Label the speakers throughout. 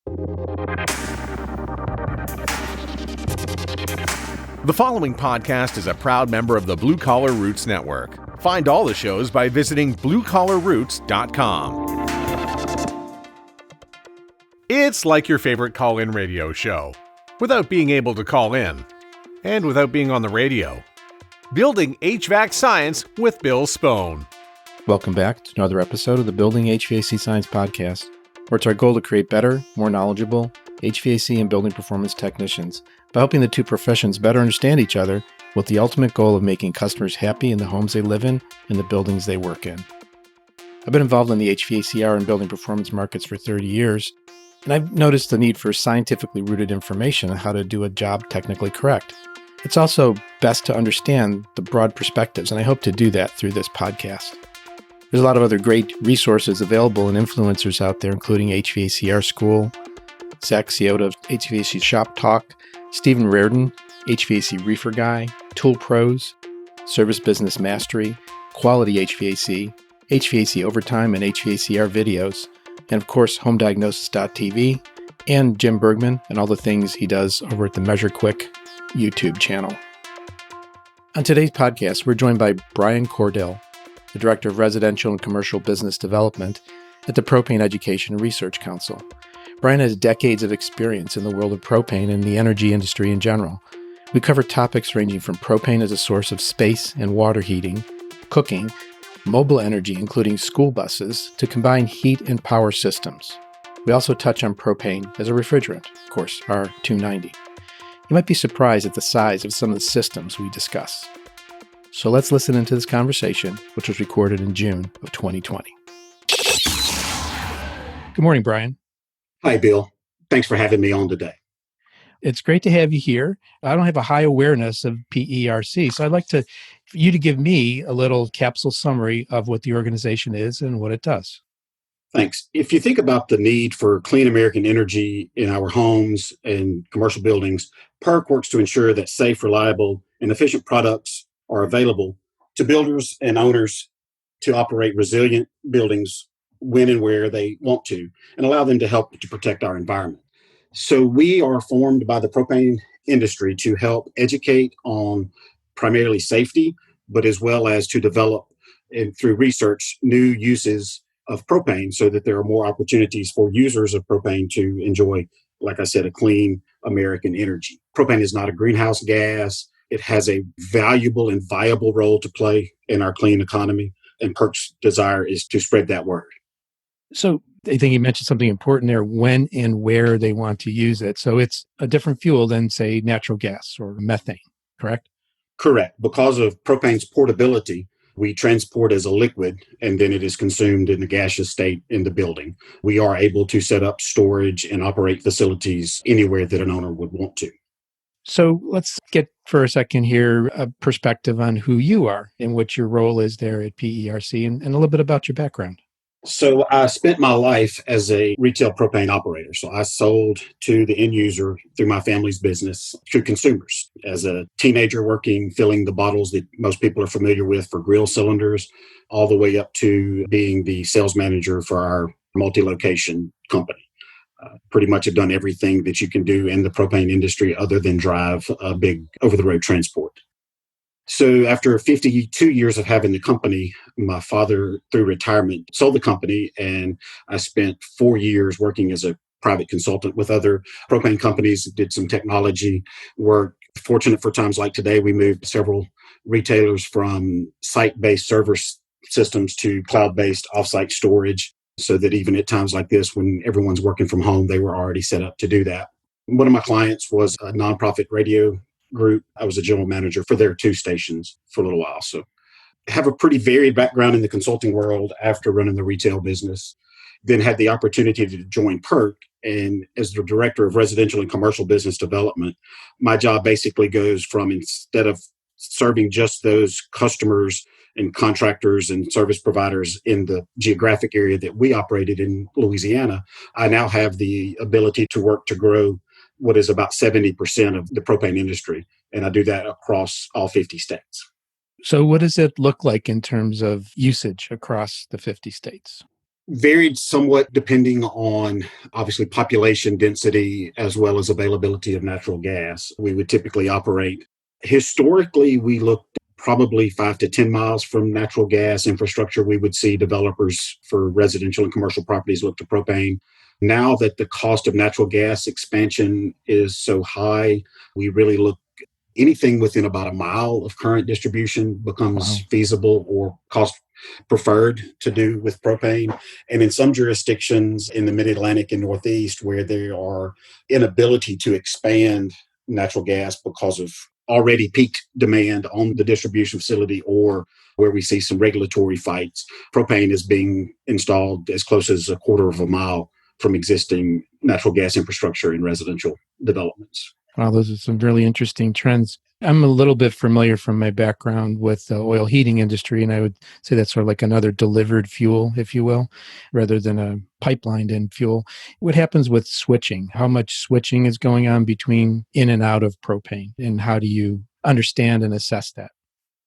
Speaker 1: The following podcast is a proud member of the Blue Collar Roots Network. Find all the shows by visiting bluecollarroots.com. It's like your favorite call-in radio show, without being able to call in, and without being on the radio. Building HVAC Science with Bill Spohn.
Speaker 2: Welcome back to another episode of the Building HVAC Science podcast, where it's our goal to create better, more knowledgeable HVAC and building performance technicians by helping the two professions better understand each other with the ultimate goal of making customers happy in the homes they live in and the buildings they work in. I've been involved in the HVACR and building performance markets for 30 years, and I've noticed the need for scientifically rooted information on how to do a job technically correct. It's also best to understand the broad perspectives, and I hope to do that through this podcast. There's a lot of other great resources available and influencers out there, including HVACR School, Zach Ciota of HVAC Shop Talk, Stephen Reardon, HVAC Reefer Guy, Tool Pros, Service Business Mastery, Quality HVAC, HVAC Overtime and HVACR videos, and of course, HomeDiagnosis.tv, and Jim Bergman and all the things he does over at the Measure Quick YouTube channel. On today's podcast, we're joined by Bryan Cordill, the Director of Residential and Commercial Business Development at the Propane Education and Research Council. Bryan has decades of experience in the world of propane and the energy industry in general. We cover topics ranging from propane as a source of space and water heating, cooking, mobile energy, including school buses, to combined heat and power systems. We also touch on propane as a refrigerant, of course, R290. You might be surprised at the size of some of the systems we discuss. So let's listen into this conversation, which was recorded in June of 2020. Good morning, Bryan.
Speaker 3: Hi, Bill. Thanks for having me on today.
Speaker 2: It's great to have you here. I don't have a high awareness of PERC, so I'd like for you to give me a little capsule summary of what the organization is and what it does.
Speaker 3: Thanks. If you think about the need for clean American energy in our homes and commercial buildings, PERC works to ensure that safe, reliable, and efficient products are available to builders and owners to operate resilient buildings when and where they want to, and allow them to help to protect our environment. So we are formed by the propane industry to help educate on primarily safety, but as well as to develop, and through research, new uses of propane so that there are more opportunities for users of propane to enjoy, like I said, a clean American energy. Propane is not a greenhouse gas. It has a valuable and viable role to play in our clean economy, and PERC's desire is to spread that word.
Speaker 2: So I think you mentioned something important there, when and where they want to use it. So it's a different fuel than, say, natural gas or methane, correct?
Speaker 3: Correct. Because of propane's portability, we transport as a liquid, and then it is consumed in the gaseous state in the building. We are able to set up storage and operate facilities anywhere that an owner would want to.
Speaker 2: So let's get for a second here a perspective on who you are and what your role is there at PERC and a little bit about your background.
Speaker 3: So I spent my life as a retail propane operator. So I sold to the end user through my family's business to consumers. As a teenager working, filling the bottles that most people are familiar with for grill cylinders, all the way up to being the sales manager for our multi-location company. Pretty much have done everything that you can do in the propane industry other than drive a big over-the-road transport. So after 52 years of having the company, my father, through retirement, sold the company, and I spent 4 years working as a private consultant with other propane companies, did some technology work. Fortunate for times like today, we moved several retailers from site-based server systems to cloud-based offsite storage, so that even at times like this, when everyone's working from home, they were already set up to do that. One of my clients was a nonprofit radio group. I was a general manager for their 2 stations for a little while. So I have a pretty varied background in the consulting world after running the retail business. Then had the opportunity to join PERC, and as the Director of Residential and Commercial Business Development, my job basically goes from, instead of serving just those customers and contractors and service providers in the geographic area that we operated in Louisiana, I now have the ability to work to grow what is about 70% of the propane industry. And I do that across all 50 states.
Speaker 2: So what does it look like in terms of usage across the 50 states?
Speaker 3: Varied somewhat depending on obviously population density as well as availability of natural gas. We would typically operate. Historically, we looked probably 5 to 10 miles from natural gas infrastructure. We would see developers for residential and commercial properties look to propane. Now that the cost of natural gas expansion is so high, we really look anything within about a mile of current distribution becomes
Speaker 2: Wow.
Speaker 3: feasible or cost preferred to do with propane. And in some jurisdictions in the mid-Atlantic and Northeast where there are inability to expand natural gas because of already peaked demand on the distribution facility or where we see some regulatory fights, propane is being installed as close as a quarter of a mile from existing natural gas infrastructure in residential developments.
Speaker 2: Wow, those are some really interesting trends. I'm a little bit familiar from my background with the oil heating industry, and I would say that's sort of like another delivered fuel, if you will, rather than a pipelined in fuel. What happens with switching? How much switching is going on between in and out of propane, and how do you understand and assess that?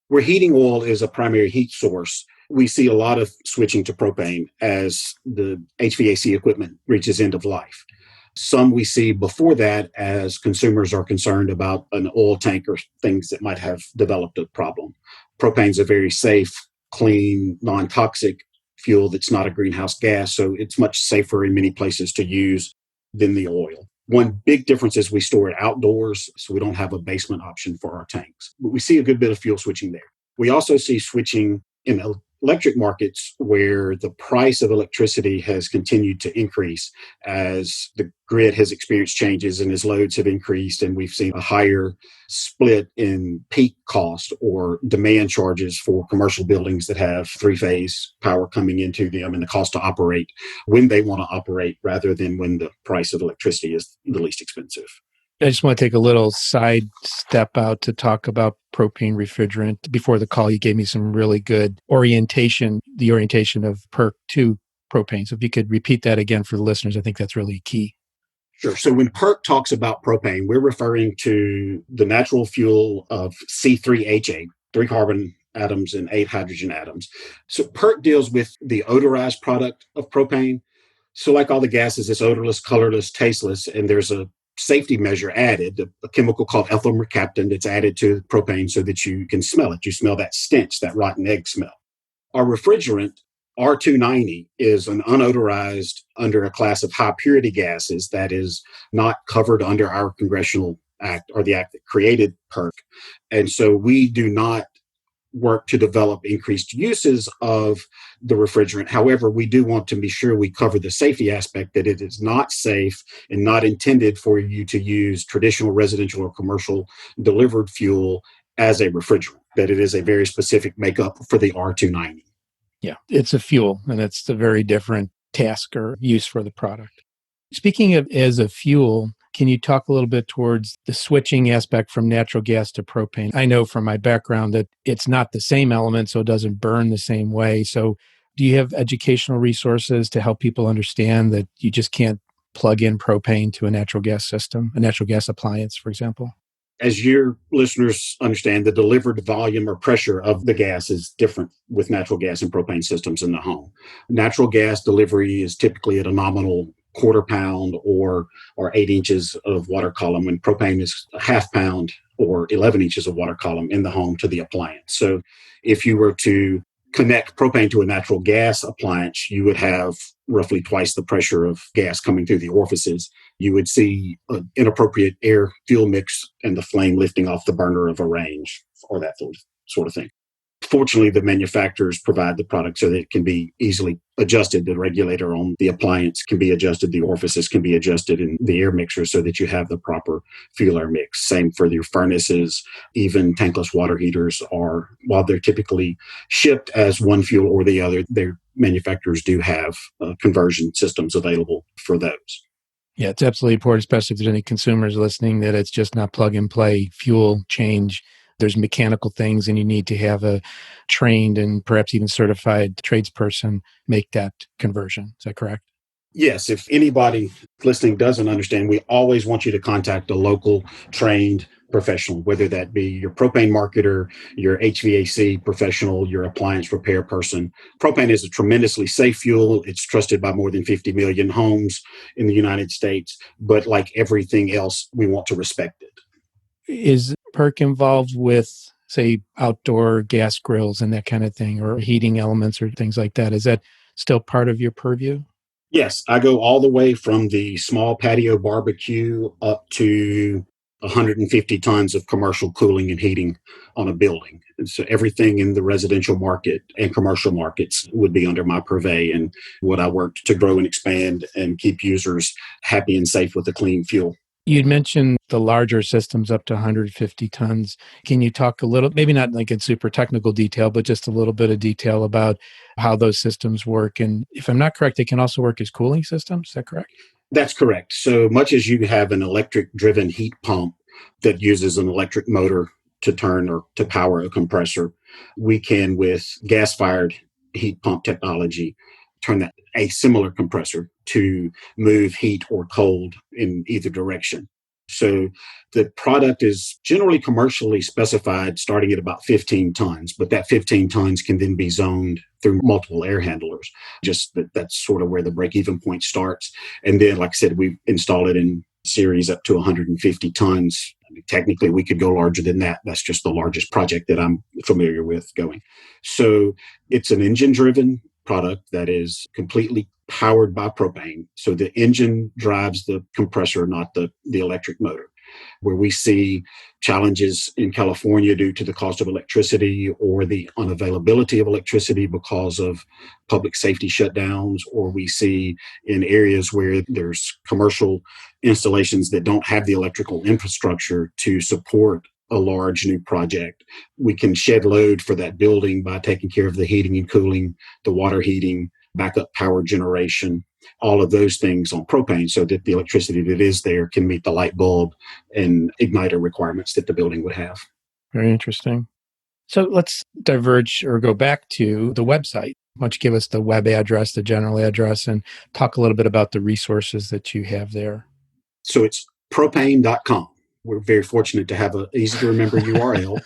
Speaker 3: Where heating oil is a primary heat source, we see a lot of switching to propane as the HVAC equipment reaches end of life. Some we see before that as consumers are concerned about an oil tank or things that might have developed a problem. Propane is a very safe, clean, non-toxic fuel that's not a greenhouse gas, so it's much safer in many places to use than the oil. One big difference is we store it outdoors, so we don't have a basement option for our tanks. But we see a good bit of fuel switching there. We also see switching in electric markets where the price of electricity has continued to increase as the grid has experienced changes and as loads have increased, and we've seen a higher split in peak cost or demand charges for commercial buildings that have three-phase power coming into them and the cost to operate when they want to operate rather than when the price of electricity is the least expensive.
Speaker 2: I just want to take a little side step out to talk about propane refrigerant. Before the call, you gave me some really good orientation, the orientation of PERC to propane. So if you could repeat that again for the listeners, I think that's really key.
Speaker 3: Sure. So when PERC talks about propane, we're referring to the natural fuel of C3H8, 3 carbon atoms and 8 hydrogen atoms. So PERC deals with the odorized product of propane. So like all the gases, it's odorless, colorless, tasteless, and there's a safety measure added, a chemical called ethyl mercaptan that's added to propane so that you can smell it. You smell that stench, that rotten egg smell. Our refrigerant, R290, is an unodorized under a class of high purity gases that is not covered under our congressional act or the act that created PERC. And so we do not work to develop increased uses of the refrigerant. However, we do want to be sure we cover the safety aspect that it is not safe and not intended for you to use traditional residential or commercial delivered fuel as a refrigerant, that it is a very specific makeup for the R290.
Speaker 2: Yeah, it's a fuel, and it's a very different task or use for the product. Speaking of as a fuel, can you talk a little bit towards the switching aspect from natural gas to propane? I know from my background that it's not the same element, so it doesn't burn the same way. So do you have educational resources to help people understand that you just can't plug in propane to a natural gas system, a natural gas appliance, for example?
Speaker 3: As your listeners understand, the delivered volume or pressure of the gas is different with natural gas and propane systems in the home. Natural gas delivery is typically at a nominal quarter pound or 8 inches of water column, when propane is a half pound or 11 inches of water column in the home to the appliance. So if you were to connect propane to a natural gas appliance, you would have roughly twice the pressure of gas coming through the orifices. You would see an inappropriate air fuel mix and the flame lifting off the burner of a range or that sort of thing. Fortunately, the manufacturers provide the product so that it can be easily adjusted. The regulator on the appliance can be adjusted. The orifices can be adjusted in the air mixer so that you have the proper fuel air mix. Same for your furnaces. Even tankless water heaters are, while they're typically shipped as one fuel or the other, their manufacturers do have conversion systems available for those.
Speaker 2: Yeah, it's absolutely important, especially if there's any consumers listening, that it's just not plug and play fuel change. There's mechanical things, and you need to have a trained and perhaps even certified tradesperson make that conversion. Is that correct?
Speaker 3: Yes, if anybody listening doesn't understand, we always want you to contact a local trained professional, whether that be your propane marketer, your HVAC professional, your appliance repair person. Propane is a tremendously safe fuel. It's trusted by more than 50 million homes in the United States. But like everything else, we want to respect it.
Speaker 2: Is PERC involved with, say, outdoor gas grills and that kind of thing, or heating elements or things like that? Is that still part of your purview?
Speaker 3: Yes, I go all the way from the small patio barbecue up to 150 tons of commercial cooling and heating on a building. And so everything in the residential market and commercial markets would be under my purvey and what I work to grow and expand and keep users happy and safe with a clean fuel.
Speaker 2: You'd mentioned the larger systems up to 150 tons. Can you talk a little, maybe not like in super technical detail, but just a little bit of detail about how those systems work? And if I'm not correct, they can also work as cooling systems. Is that correct?
Speaker 3: That's correct. So much as you have an electric driven heat pump that uses an electric motor to turn or to power a compressor, we can, with gas fired heat pump technology, turn that a similar compressor to move heat or cold in either direction. So the product is generally commercially specified starting at about 15 tons, but that 15 tons can then be zoned through multiple air handlers. Just that's sort of where the break-even point starts. And then, like I said, we install it in series up to 150 tons. I mean, technically, we could go larger than that. That's just the largest project that I'm familiar with going. So it's an engine-driven product that is completely powered by propane. So the engine drives the compressor, not the electric motor. Where we see challenges in California due to the cost of electricity or the unavailability of electricity because of public safety shutdowns, or we see in areas where there's commercial installations that don't have the electrical infrastructure to support a large new project, we can shed load for that building by taking care of the heating and cooling, the water heating, backup power generation, all of those things on propane so that the electricity that is there can meet the light bulb and igniter requirements that the building would have.
Speaker 2: Very interesting. So let's diverge or go back to the website. Why don't you give us the web address, the general address, and talk a little bit about the resources that you have there.
Speaker 3: So it's propane.com. We're very fortunate to have an easy to remember URL.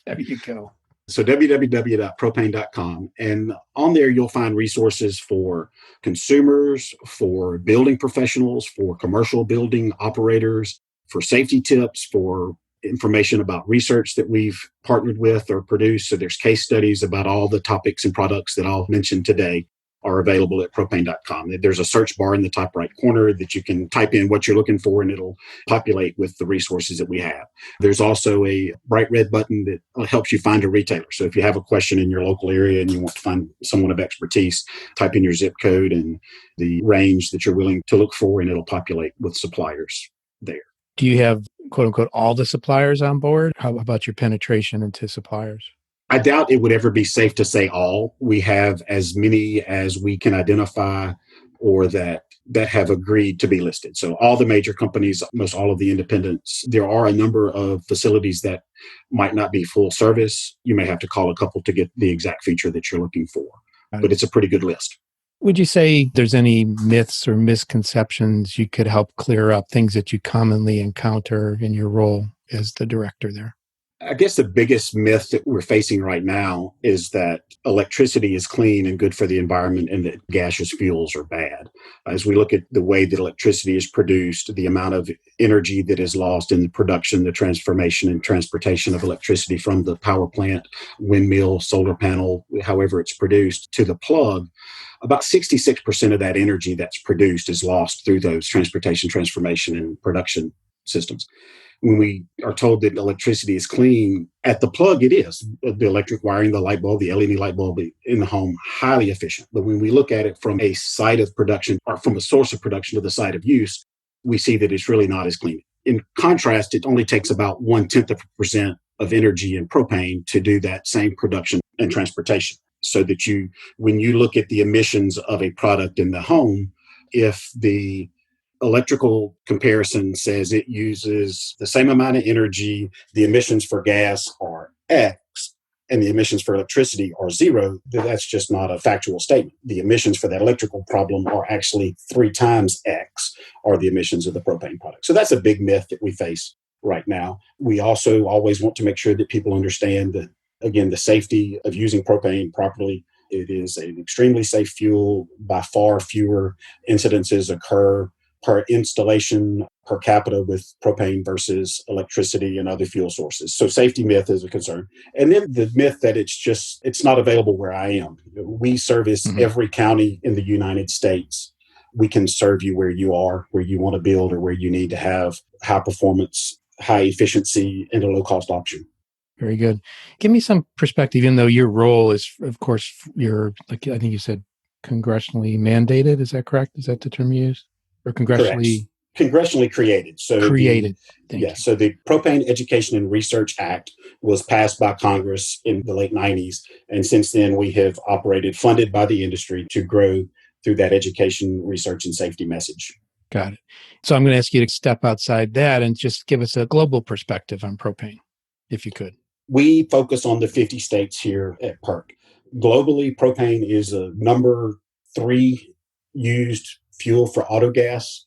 Speaker 2: There you go.
Speaker 3: So www.propane.com. And on there, you'll find resources for consumers, for building professionals, for commercial building operators, for safety tips, for information about research that we've partnered with or produced. So there's case studies about all the topics and products that I'll mention today are available at propane.com. There's a search bar in the top right corner that you can type in what you're looking for and it'll populate with the resources that we have. There's also a bright red button that helps you find a retailer. So if you have a question in your local area and you want to find someone of expertise, type in your zip code and the range that you're willing to look for and it'll populate with suppliers there.
Speaker 2: Do you have, quote unquote, all the suppliers on board? How about your penetration into suppliers?
Speaker 3: I doubt it would ever be safe to say all. We have as many as we can identify or that have agreed to be listed. So all the major companies, most all of the independents, there are a number of facilities that might not be full service. You may have to call a couple to get the exact feature that you're looking for, but it's a pretty good list.
Speaker 2: Would you say there's any myths or misconceptions you could help clear up, things that you commonly encounter in your role as the director there?
Speaker 3: I guess the biggest myth that we're facing right now is that electricity is clean and good for the environment and that gaseous fuels are bad. As we look at the way that electricity is produced, the amount of energy that is lost in the production, the transformation and transportation of electricity from the power plant, windmill, solar panel, however it's produced, to the plug, about 66% of that energy that's produced is lost through those transportation, transformation, and production systems. When we are told that electricity is clean, at the plug it is. The electric wiring, the light bulb, the LED light bulb in the home, highly efficient. But when we look at it from a site of production or from a source of production to the site of use, we see that it's really not as clean. In contrast, it only takes about 0.1% of energy in propane to do that same production and transportation. So that when you look at the emissions of a product in the home, if the electrical comparison says it uses the same amount of energy, the emissions for gas are X, and the emissions for electricity are 0, that's just not a factual statement. The emissions for that electrical problem are actually 3 times X are the emissions of the propane product. So that's a big myth that we face right now. We also always want to make sure that people understand that, again, the safety of using propane properly. It is an extremely safe fuel. By far fewer incidences occur per installation per capita with propane versus electricity and other fuel sources. So safety myth is a concern. And then the myth that it's not available where I am. We service every county in the United States. We can serve you where you are, where you want to build, or where you need to have high performance, high efficiency, and a low cost option.
Speaker 2: Very good. Give me some perspective, even though your role is, of course, like I think you said, congressionally mandated. Is that correct? Is that the term you use? Or
Speaker 3: Correct.
Speaker 2: congressionally
Speaker 3: Congressionally created.
Speaker 2: created?
Speaker 3: So the Propane Education and Research Act was passed by Congress in the late 90s. And since then, we have operated funded by the industry to grow through that education, research, and safety message.
Speaker 2: Got it. So I'm going to ask you to step outside that and just give us a global perspective on propane, if you could.
Speaker 3: We focus on the 50 states here at PERC. Globally, propane is a number 3 used fuel for autogas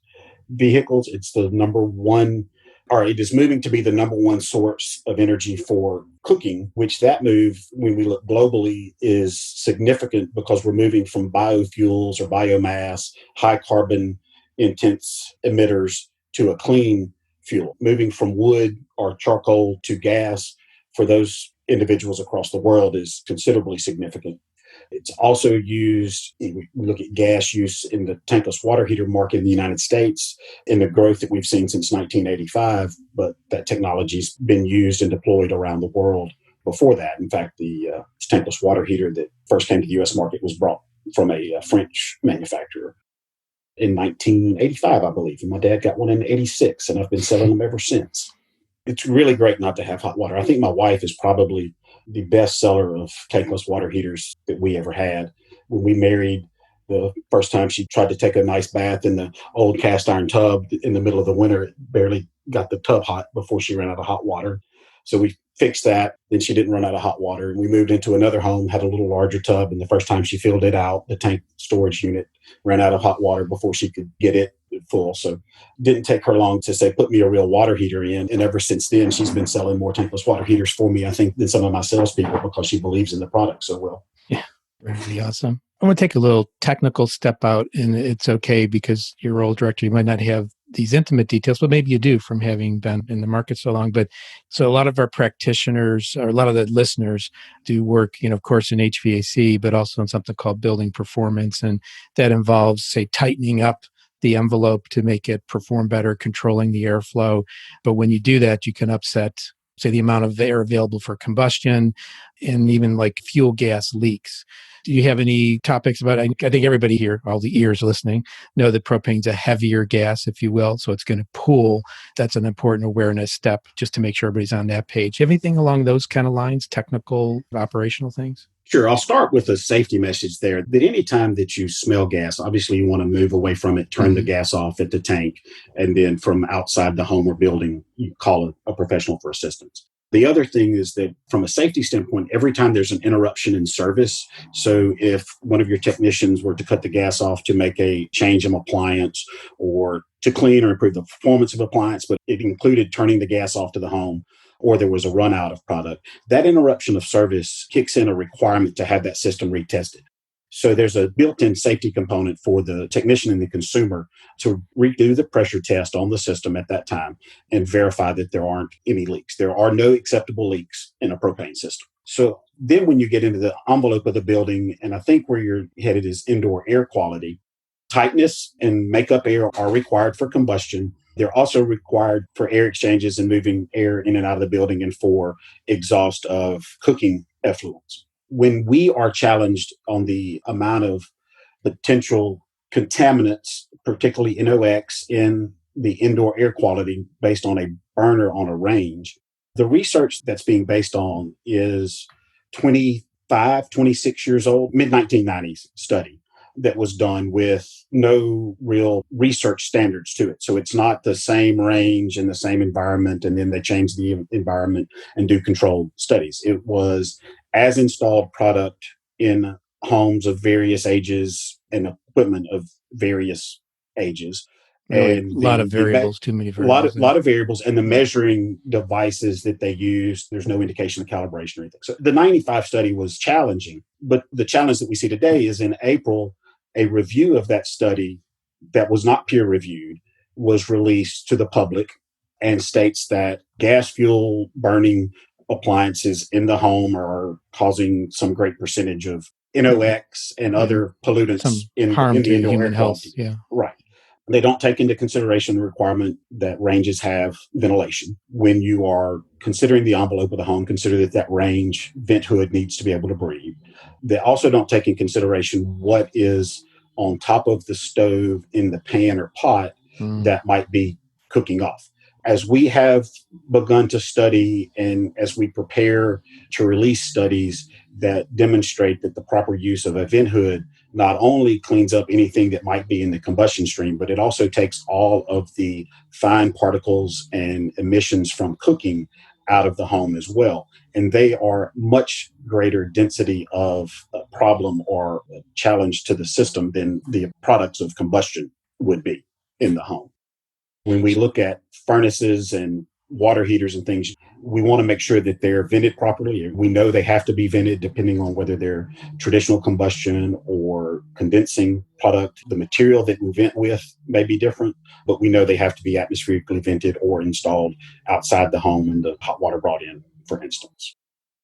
Speaker 3: vehicles. It's the number one, or it is moving to be the number one source of energy for cooking, which that move, when we look globally, is significant because we're moving from biofuels or biomass, high carbon intense emitters to a clean fuel, moving from wood or charcoal to gas for those individuals across the world is considerably significant. It's also used, we look at gas use in the tankless water heater market in the United States and the growth that we've seen since 1985, but that technology's been used and deployed around the world before that. In fact, the tankless water heater that first came to the U.S. market was brought from a French manufacturer in 1985, I believe. And my dad got one in 86, and I've been selling them ever since. It's really great not to have hot water. I think my wife is probably the best seller of tankless water heaters that we ever had. When we married, the first time she tried to take a nice bath in the old cast iron tub in the middle of the winter, it barely got the tub hot before she ran out of hot water. So we fixed that. Then she didn't run out of hot water. And we moved into another home, had a little larger tub. And the first time she filled it out, the tank storage unit ran out of hot water before she could get it full. So it didn't take her long to say, put me a real water heater in. And ever since then, she's been selling more tankless water heaters for me, I think, than some of my salespeople because she believes in the product so well.
Speaker 2: Yeah, really awesome. I want to take a little technical step out, and it's okay because your role director, you might not have these intimate details, but maybe you do from having been in the market so long. But so a lot of our practitioners or a lot of the listeners do work, of course, in HVAC, but also in something called building performance. And that involves, say, tightening up the envelope to make it perform better, controlling the airflow. But when you do that, you can upset, say, the amount of air available for combustion and even like fuel gas leaks. Do you have any topics about it? I think everybody here, all the ears listening, know that propane's a heavier gas, if you will, so it's going to pool. That's an important awareness step just to make sure everybody's on that page. Anything along those kind of lines, technical, operational things?
Speaker 3: Sure. I'll start with a safety message there that anytime that you smell gas, obviously you want to move away from it, turn the gas off at the tank, and then from outside the home or building, you call a professional for assistance. The other thing is that from a safety standpoint, every time there's an interruption in service, so if one of your technicians were to cut the gas off to make a change in appliance or to clean or improve the performance of appliance, but it included turning the gas off to the home, or there was a run out of product, that interruption of service kicks in a requirement to have that system retested. So there's a built-in safety component for the technician and the consumer to redo the pressure test on the system at that time and verify that there aren't any leaks. There are no acceptable leaks in a propane system. So then when you get into the envelope of the building, and I think where you're headed is indoor air quality, tightness and makeup air are required for combustion. They're also required for air exchanges and moving air in and out of the building and for exhaust of cooking effluents. When we are challenged on the amount of potential contaminants, particularly NOx, in the indoor air quality based on a burner on a range, the research that's being based on is 25, 26 years old, mid-1990s study that was done with no real research standards to it. So it's not the same range and the same environment, and then they change the environment and do controlled studies. It was as installed product in homes of various ages and equipment of various ages.
Speaker 2: Really, a
Speaker 3: And
Speaker 2: lot of variables, too many
Speaker 3: a lot
Speaker 2: variables
Speaker 3: of,
Speaker 2: there.
Speaker 3: lot of variables, and the measuring devices that they use, there's no indication of calibration or anything. So the 95 study was challenging, but the challenge that we see today is in April, a review of that study that was not peer reviewed was released to the public and states that gas fuel burning appliances in the home are causing some great percentage of NOx and
Speaker 2: Yeah.
Speaker 3: other pollutants
Speaker 2: Some
Speaker 3: in
Speaker 2: harm
Speaker 3: the
Speaker 2: to
Speaker 3: indoor air
Speaker 2: human health.
Speaker 3: quality.
Speaker 2: Yeah.
Speaker 3: Right. They don't take into consideration the requirement that ranges have ventilation. When you are considering the envelope of the home, consider that range vent hood needs to be able to breathe. They also don't take in consideration what is on top of the stove in the pan or pot
Speaker 2: Mm.
Speaker 3: that might be cooking off. As we have begun to study and as we prepare to release studies that demonstrate that the proper use of a vent hood not only cleans up anything that might be in the combustion stream, but it also takes all of the fine particles and emissions from cooking out of the home as well. And they are much greater density of a problem or a challenge to the system than the products of combustion would be in the home. When we look at furnaces and water heaters and things, we want to make sure that they're vented properly. We know they have to be vented depending on whether they're traditional combustion or condensing product. The material that we vent with may be different, but we know they have to be atmospherically vented or installed outside the home and the hot water brought in, for instance.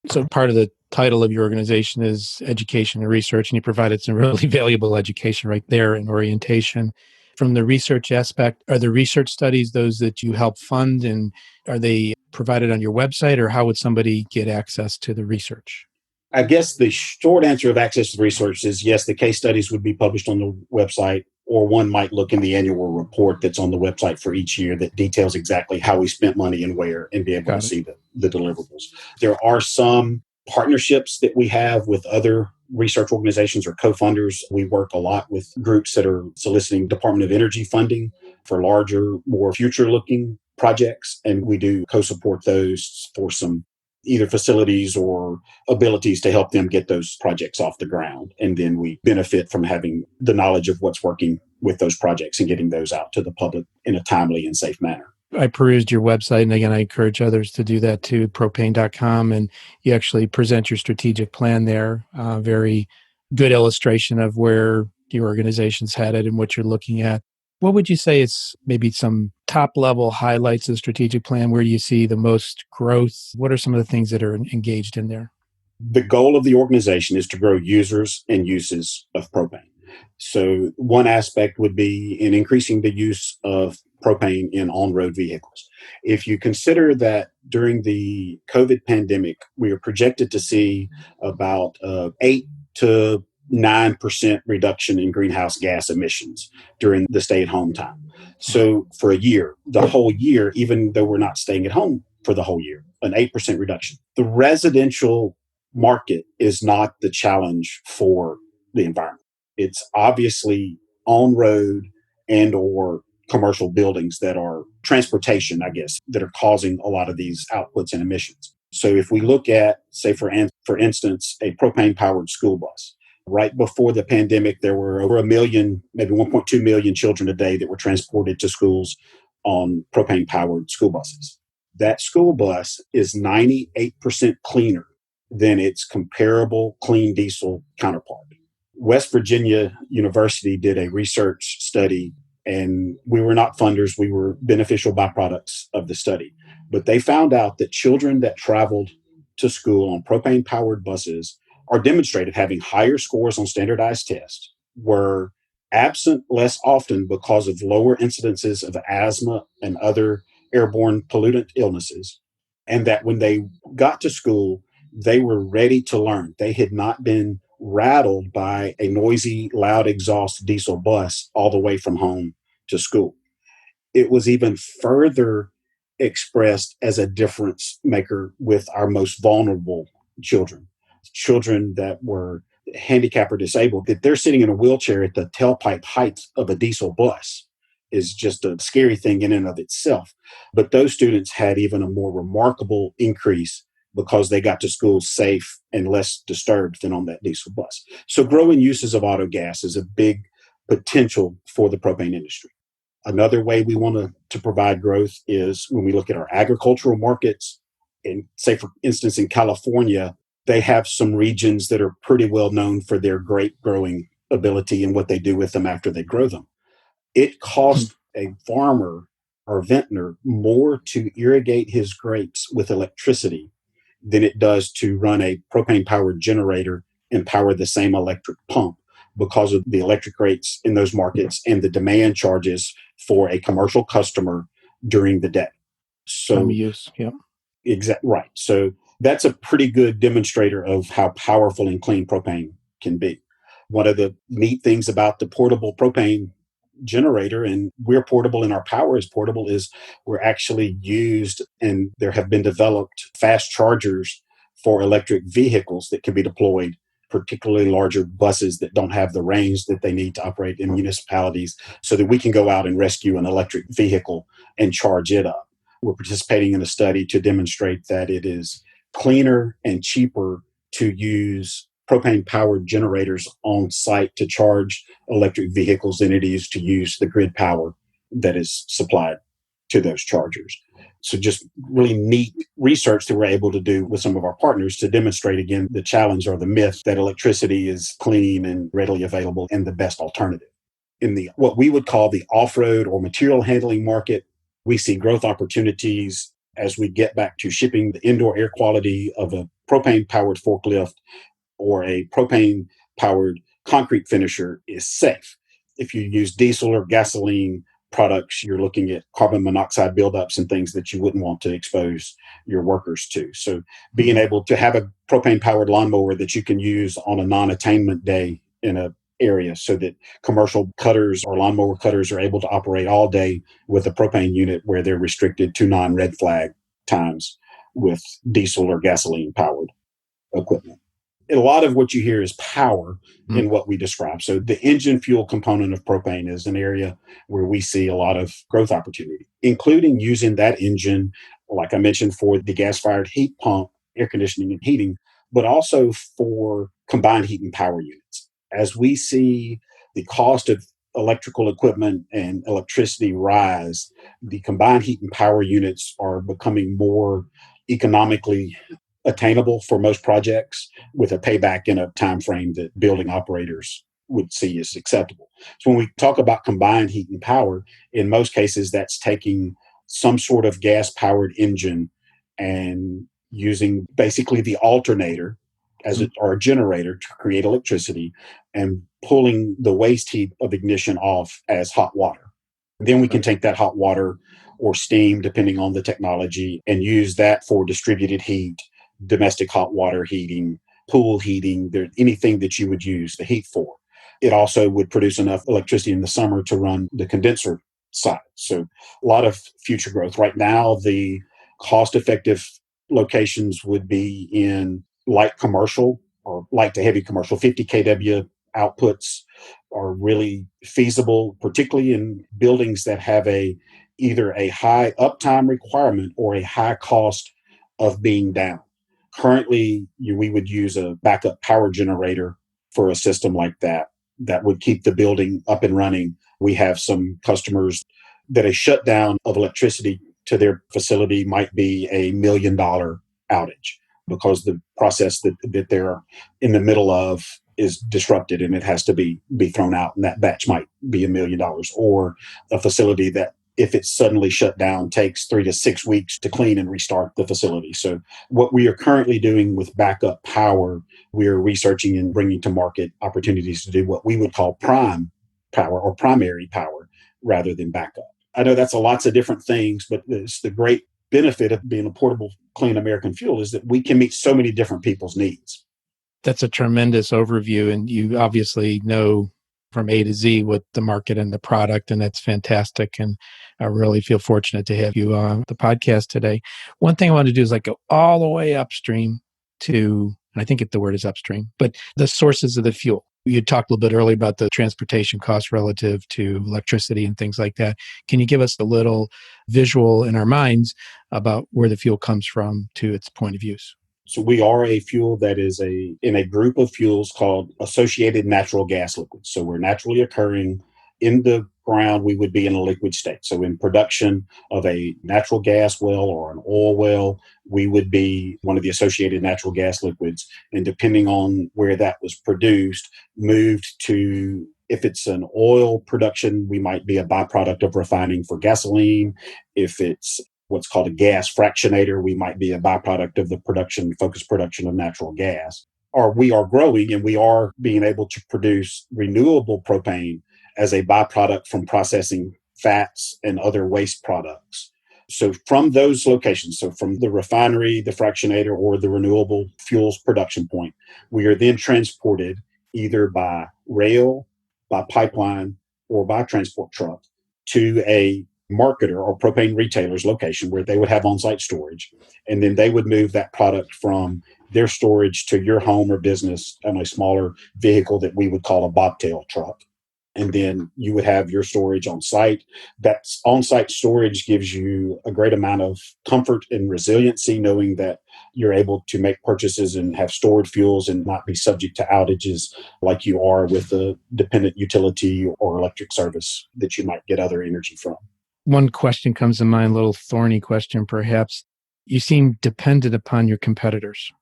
Speaker 2: So part of the title of your organization is education and research, and you provided some really valuable education right there and orientation. From the research aspect, are the research studies those that you help fund, and are they provided on your website, or how would somebody get access to the research?
Speaker 3: I guess the short answer of access to the research is yes, the case studies would be published on the website, or one might look in the annual report that's on the website for each year that details exactly how we spent money and where and be able to
Speaker 2: Got it.
Speaker 3: see the deliverables. There are some partnerships that we have with other research organizations or co-funders. We work a lot with groups that are soliciting Department of Energy funding for larger, more future-looking projects, and we do co-support those for some either facilities or abilities to help them get those projects off the ground. And then we benefit from having the knowledge of what's working with those projects and getting those out to the public in a timely and safe manner.
Speaker 2: I perused your website, and again, I encourage others to do that too, propane.com, and you actually present your strategic plan there. Very good illustration of where your organization's headed and what you're looking at. What would you say is maybe some top level highlights of the strategic plan? Where do you see the most growth? What are some of the things that are engaged in there?
Speaker 3: The goal of the organization is to grow users and uses of propane. So one aspect would be in increasing the use of propane in on-road vehicles. If you consider that during the COVID pandemic, we are projected to see about 8 to 9% reduction in greenhouse gas emissions during the stay-at-home time. So for a year, the whole year, even though we're not staying at home for the whole year, an 8% reduction. The residential market is not the challenge for the environment. It's obviously on road and or commercial buildings that are transportation, I guess, that are causing a lot of these outputs and emissions. So if we look at, say, for instance, a propane powered school bus, right before the pandemic, there were over 1 million, maybe 1.2 million children a day that were transported to schools on propane powered school buses. That school bus is 98% cleaner than its comparable clean diesel counterpart. West Virginia University did a research study, and we were not funders, we were beneficial byproducts of the study. But they found out that children that traveled to school on propane powered buses are demonstrated having higher scores on standardized tests, were absent less often because of lower incidences of asthma and other airborne pollutant illnesses, and that when they got to school, they were ready to learn. They had not been rattled by a noisy, loud exhaust diesel bus all the way from home to school. It was even further expressed as a difference maker with our most vulnerable children that were handicapped or disabled, that they're sitting in a wheelchair at the tailpipe height of a diesel bus is just a scary thing in and of itself. But those students had even a more remarkable increase because they got to school safe and less disturbed than on that diesel bus. So growing uses of auto gas is a big potential for the propane industry. Another way we want to provide growth is when we look at our agricultural markets. And say, for instance, in California, they have some regions that are pretty well known for their grape growing ability and what they do with them after they grow them. It costs a farmer or vintner more to irrigate his grapes with electricity than it does to run a propane powered generator and power the same electric pump, because of the electric rates in those markets and the demand charges for a commercial customer during the day.
Speaker 2: Time
Speaker 3: So,
Speaker 2: of use. Yep.
Speaker 3: right. So that's a pretty good demonstrator of how powerful and clean propane can be. One of the neat things about the portable propane generator, and we're portable and our power is portable, is we're actually used, and there have been developed fast chargers for electric vehicles that can be deployed, particularly larger buses that don't have the range that they need to operate in municipalities, so that we can go out and rescue an electric vehicle and charge it up. We're participating in a study to demonstrate that it is cleaner and cheaper to use propane powered generators on site to charge electric vehicles than it is to use the grid power that is supplied to those chargers. So just really neat research that we're able to do with some of our partners to demonstrate, again, the challenge or the myth that electricity is clean and readily available and the best alternative. In the what we would call the off-road or material handling market, we see growth opportunities as we get back to shipping the indoor air quality of a propane powered forklift or a propane powered concrete finisher is safe. If you use diesel or gasoline products, you're looking at carbon monoxide buildups and things that you wouldn't want to expose your workers to. So being able to have a propane powered lawnmower that you can use on a non-attainment day in a area, so that commercial cutters or lawnmower cutters are able to operate all day with a propane unit where they're restricted to non-red flag times with diesel or gasoline powered equipment. A lot of what you hear is power in what we describe. So the engine fuel component of propane is an area where we see a lot of growth opportunity, including using that engine, like I mentioned, for the gas-fired heat pump, air conditioning and heating, but also for combined heat and power units. As we see the cost of electrical equipment and electricity rise, the combined heat and power units are becoming more economically attainable for most projects, with a payback in a time frame that building operators would see as acceptable. So when we talk about combined heat and power, in most cases that's taking some sort of gas powered engine and using basically the alternator as or a generator to create electricity, and pulling the waste heat of ignition off as hot water. Then we can take that hot water or steam, depending on the technology, and use that for distributed heat, domestic hot water heating, pool heating, anything that you would use the heat for. It also would produce enough electricity in the summer to run the condenser side. So a lot of future growth. Right now, the cost-effective locations would be in light commercial or light to heavy commercial. 50 kW outputs are really feasible, particularly in buildings that have either a high uptime requirement or a high cost of being down. Currently, we would use a backup power generator for a system like that would keep the building up and running. We have some customers that a shutdown of electricity to their facility might be $1 million outage, because the process that they're in the middle of is disrupted and it has to be thrown out, and that batch might be $1 million. Or a facility that, if it's suddenly shut down, takes 3 to 6 weeks to clean and restart the facility. So what we are currently doing with backup power, we are researching and bringing to market opportunities to do what we would call prime power or primary power rather than backup. I know that's lots of different things, but it's the great benefit of being a portable, clean American fuel is that we can meet so many different people's needs.
Speaker 2: That's a tremendous overview, and you obviously know from A to Z what the market and the product, and that's fantastic. And I really feel fortunate to have you on the podcast today. One thing I want to do is go all the way upstream to, and I think the word is upstream, but the sources of the fuel. You talked a little bit earlier about the transportation costs relative to electricity and things like that. Can you give us a little visual in our minds about where the fuel comes from to its point of use?
Speaker 3: So we are a fuel that is in a group of fuels called associated natural gas liquids. So we're naturally occurring in the ground, we would be in a liquid state. So in production of a natural gas well or an oil well, we would be one of the associated natural gas liquids. And depending on where that was produced, moved to, if it's an oil production, we might be a byproduct of refining for gasoline. If it's what's called a gas fractionator, we might be a byproduct of the focused production of natural gas. Or we are growing and we are being able to produce renewable propane as a byproduct from processing fats and other waste products. So from those locations, so from the refinery, the fractionator, or the renewable fuels production point, we are then transported either by rail, by pipeline, or by transport truck to a marketer or propane retailer's location where they would have on-site storage. And then they would move that product from their storage to your home or business on a smaller vehicle that we would call a bobtail truck. And then you would have your storage on site. That on-site storage gives you a great amount of comfort and resiliency, knowing that you're able to make purchases and have stored fuels and not be subject to outages like you are with a dependent utility or electric service that you might get other energy from.
Speaker 2: One question comes to mind, a little thorny question perhaps. You seem dependent upon your competitors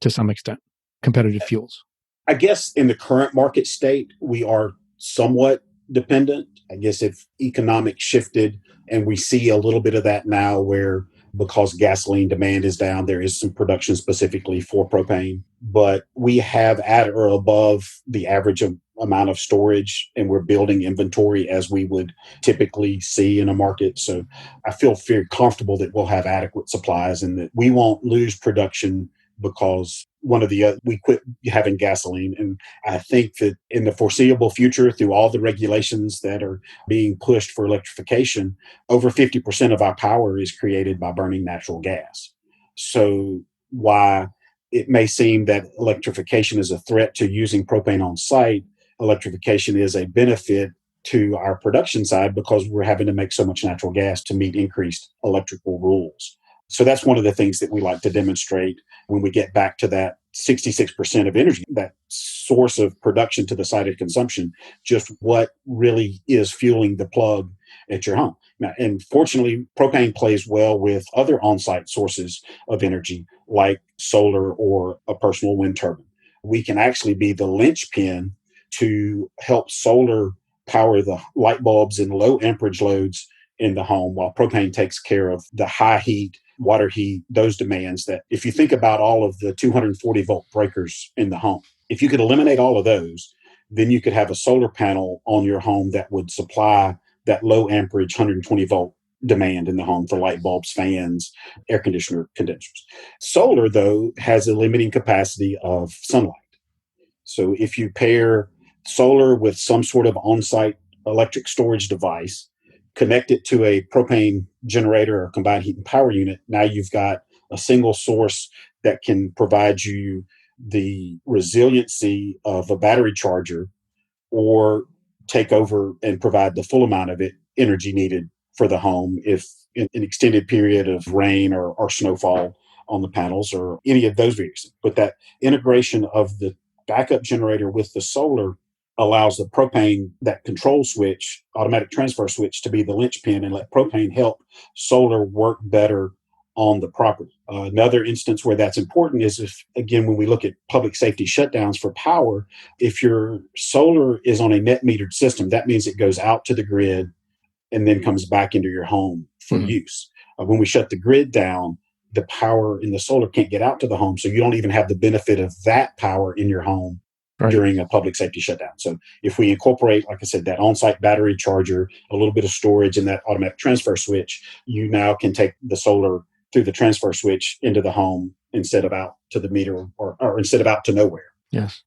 Speaker 2: to some extent, competitive fuels.
Speaker 3: I guess in the current market state, we are somewhat dependent. I guess if economics shifted, and we see a little bit of that now where because gasoline demand is down, there is some production specifically for propane. But we have at or above the average amount of storage, and we're building inventory as we would typically see in a market. So I feel very comfortable that we'll have adequate supplies and that we won't lose production because we quit having gasoline. And I think that in the foreseeable future, through all the regulations that are being pushed for electrification, over 50% of our power is created by burning natural gas. So why it may seem that electrification is a threat to using propane on site, electrification is a benefit to our production side because we're having to make so much natural gas to meet increased electrical rules. So that's one of the things that we like to demonstrate when we get back to that 66% of energy, that source of production to the site of consumption, just what really is fueling the plug at your home. Now, and fortunately, propane plays well with other on-site sources of energy like solar or a personal wind turbine. We can actually be the linchpin to help solar power the light bulbs and low amperage loads in the home, while propane takes care of the high heat, water heat, those demands that if you think about all of the 240 volt breakers in the home, if you could eliminate all of those, then you could have a solar panel on your home that would supply that low amperage 120 volt demand in the home for light bulbs, fans, air conditioner, condensers. Solar, though, has a limiting capacity of sunlight. So if you pair solar with some sort of on-site electric storage device, connect it to a propane generator or combined heat and power unit, now you've got a single source that can provide you the resiliency of a battery charger or take over and provide the full amount of energy needed for the home if in an extended period of rain or snowfall on the panels or any of those various. But that integration of the backup generator with the solar allows the propane, that control switch, automatic transfer switch, to be the linchpin and let propane help solar work better on the property. Another instance where that's important is if, again, when we look at public safety shutdowns for power, if your solar is on a net metered system, that means it goes out to the grid and then comes back into your home for use. When we shut the grid down, the power in the solar can't get out to the home, so you don't even have the benefit of that power in your home during a public safety shutdown. So if we incorporate, like I said, that on-site battery charger, a little bit of storage, and that automatic transfer switch, you now can take the solar through the transfer switch into the home instead of out to the meter or instead of out to nowhere.
Speaker 2: Yes.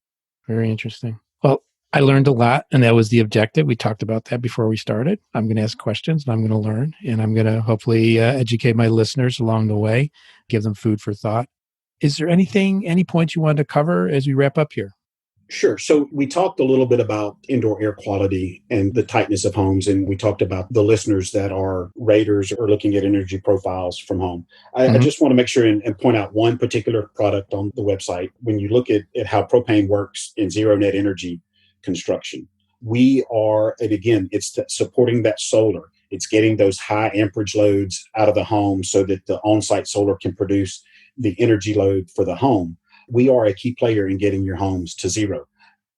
Speaker 2: Very interesting. Well, I learned a lot, and that was the objective. We talked about that before we started. I'm going to ask questions, and I'm going to learn, and I'm going to hopefully educate my listeners along the way, give them food for thought. Is there any points you wanted to cover as we wrap up here?
Speaker 3: Sure. So we talked a little bit about indoor air quality and the tightness of homes, and we talked about the listeners that are raters or looking at energy profiles from home. I just want to make sure and point out one particular product on the website. When you look at how propane works in zero net energy construction, we are, and again, it's supporting that solar. It's getting those high amperage loads out of the home so that the on-site solar can produce the energy load for the home. We are a key player in getting your homes to zero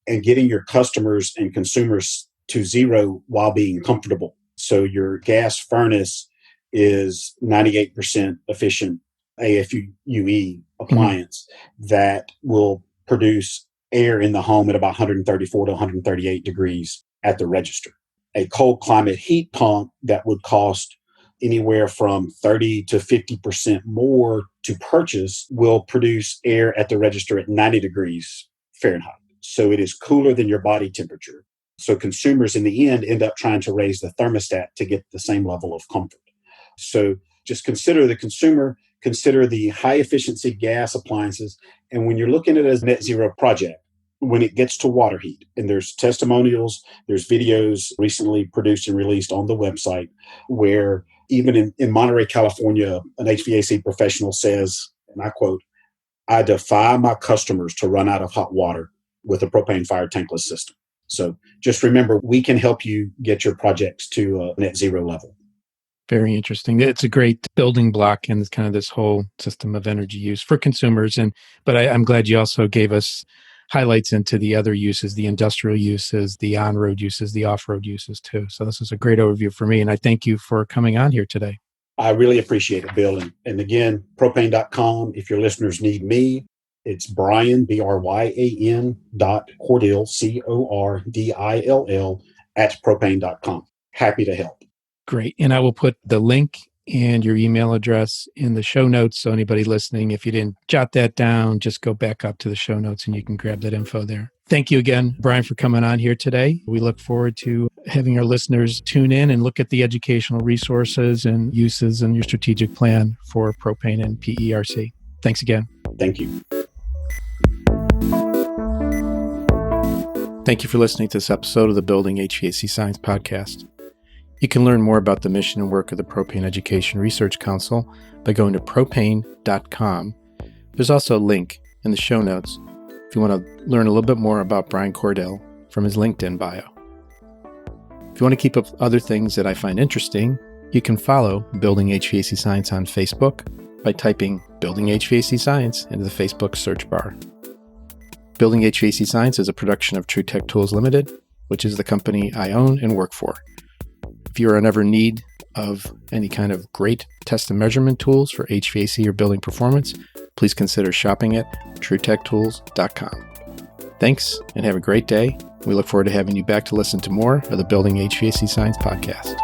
Speaker 3: and getting your customers and consumers to zero while being comfortable. So your gas furnace is 98% efficient AFUE appliance that will produce air in the home at about 134 to 138 degrees at the register. A cold climate heat pump that would cost anywhere from 30 to 50% more to purchase will produce air at the register at 90 degrees Fahrenheit. So it is cooler than your body temperature. So consumers in the end up trying to raise the thermostat to get the same level of comfort. So just consider the consumer, consider the high efficiency gas appliances. And when you're looking at it as a net zero project, when it gets to water heat, and there's testimonials, there's videos recently produced and released on the website where even in Monterey, California, an HVAC professional says, and I quote, "I defy my customers to run out of hot water with a propane fired tankless system." So just remember, we can help you get your projects to a net zero level.
Speaker 2: Very interesting. It's a great building block in kind of this whole system of energy use for consumers. But I'm glad you also gave us highlights into the other uses, the industrial uses, the on-road uses, the off-road uses too. So this is a great overview for me. And I thank you for coming on here today.
Speaker 3: I really appreciate it, Bill. And again, propane.com. If your listeners need me, it's Bryan, Bryan Cordill, Cordill @propane.com. Happy to help.
Speaker 2: Great. And I will put the link and your email address in the show notes. So anybody listening, if you didn't jot that down, just go back up to the show notes and you can grab that info there. Thank you again, Bryan, for coming on here today. We look forward to having our listeners tune in and look at the educational resources and uses and your strategic plan for propane and PERC. Thanks again.
Speaker 3: Thank you.
Speaker 2: Thank you for listening to this episode of the Building HVAC Science Podcast. You can learn more about the mission and work of the Propane Education Research Council by going to propane.com. There's also a link in the show notes if you want to learn a little bit more about Bryan Cordill from his LinkedIn bio. If you want to keep up with other things that I find interesting, you can follow Building HVAC Science on Facebook by typing Building HVAC Science into the Facebook search bar. Building HVAC Science is a production of TrueTech Tools Limited, which is the company I own and work for. If you are in ever need of any kind of great test and measurement tools for HVAC or building performance, please consider shopping at truetechtools.com. Thanks and have a great day. We look forward to having you back to listen to more of the Building HVAC Science Podcast.